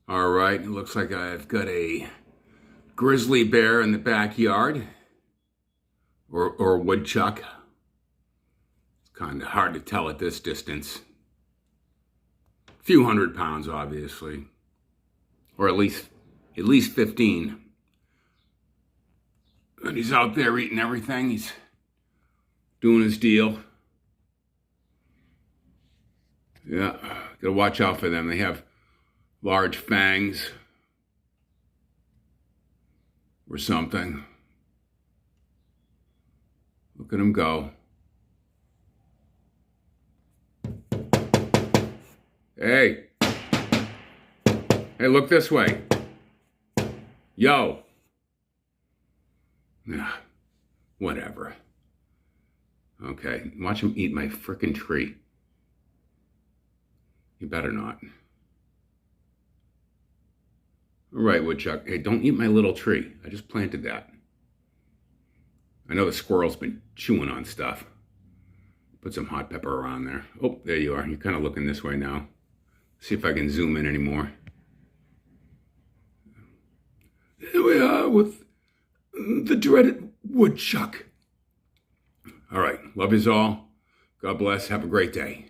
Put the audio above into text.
All right, it looks like I've got a grizzly bear in the backyard, or woodchuck. It's kind of hard to tell at this distance. A few 100 pounds, obviously, or at least 15. And he's out there eating everything. He's doing his deal. Yeah, gotta watch out for them. They have large fangs or something. Look at him go. Hey. Hey, look this way. Yo. Nah, whatever. Okay, watch him eat my frickin' tree. You better not. All right, Woodchuck. Hey, don't eat my little tree. I just planted that. I know the squirrel's been chewing on stuff. Put some hot pepper around there. Oh, there you are. You're kind of looking this way now. See if I can zoom in anymore. Here we are with the dreaded Woodchuck. All right. Love yous all. God bless. Have a great day.